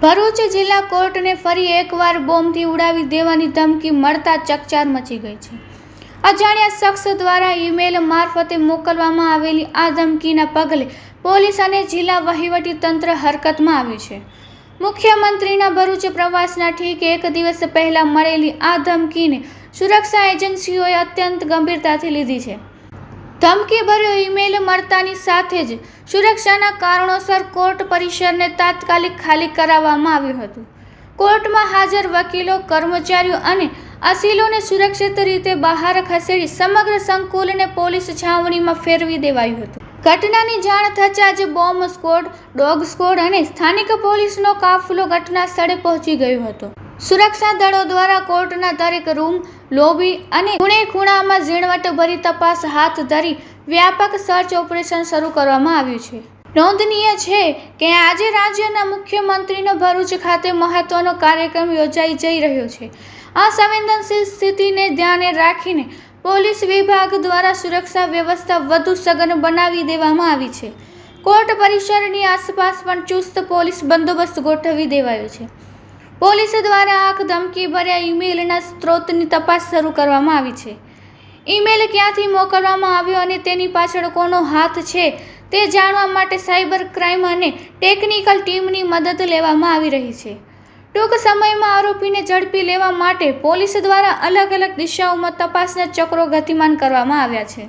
ભરૂચ જિલ્લા કોર્ટને ફરી એકવાર બોમ્બથી ઉડાવી દેવાની ધમકી મળતા ચકચાર મચી ગઈ છે। અજાણ્યા શખ્સ દ્વારા ઈમેલ મારફતે મોકલવામાં આવેલી આ ધમકીના પગલે પોલીસ અને જિલ્લા વહીવટી તંત્ર હરકતમાં આવ્યું છે। મુખ્યમંત્રીના ભરૂચ પ્રવાસના ઠીક એક દિવસ પહેલા મળેલી આ ધમકીને સુરક્ષા એજન્સીઓએ અત્યંત ગંભીરતાથી લીધી છે। ધમકીભર્યો ઈમેલ મળતાની સાથે જ સુરક્ષાના કારણોસર કોર્ટ પરિસરને તાત્કાલિક ખાલી કરાવવામાં આવ્યું હતું। કોર્ટમાં હાજર વકીલો, કર્મચારીઓ અને અસીલોને સુરક્ષિત રીતે બહાર ખસેડી સમગ્ર સંકુલને પોલીસ છાવણીમાં ફેરવી દેવાયું હતું। ઘટનાની જાણ થતાં જ બોમ્બ સ્ક્વોડ, ડોગ સ્ક્વોડ અને સ્થાનિક પોલીસનો કાફલો ઘટના સ્થળે પહોંચી ગયો હતો। સુરક્ષા દળો દ્વારા કોર્ટના દરેક રૂમ, લોબી અને ખૂણે-ખૂણામાં ઝીણવટભરી તપાસ હાથ ધરી વ્યાપક સર્ચ ઓપરેશન શરૂ કરવામાં આવ્યું છે। નોંધનીય છે કે આજે રાજ્યના મુખ્યમંત્રીનો ભરૂચ ખાતે મહત્વનો કાર્યક્રમ યોજાઈ જઈ રહ્યો છે। આ સંવેદનશીલ સ્થિતિને ધ્યાને રાખીને પોલીસ વિભાગ દ્વારા સુરક્ષા વ્યવસ્થા વધુ સઘન બનાવી દેવામાં આવી છે। કોર્ટ પરિસરની આસપાસ પણ ચુસ્ત પોલીસ બંદોબસ્ત ગોઠવી દેવાયો છે। પોલીસ દ્વારા આ ધમકીભર્યા ઈમેલના સ્ત્રોતની તપાસ શરૂ કરવામાં આવી છે। ઈમેલ ક્યાંથી મોકલવામાં આવ્યો અને તેની પાછળ કોનો હાથ છે તે જાણવા માટે સાયબર ક્રાઇમ અને ટેકનિકલ ટીમની મદદ લેવામાં આવી રહી છે। ટૂંક સમયમાં આરોપીને ઝડપી લેવા માટે પોલીસ દ્વારા અલગ અલગ દિશાઓમાં તપાસના ચક્રો ગતિમાન કરવામાં આવ્યા છે।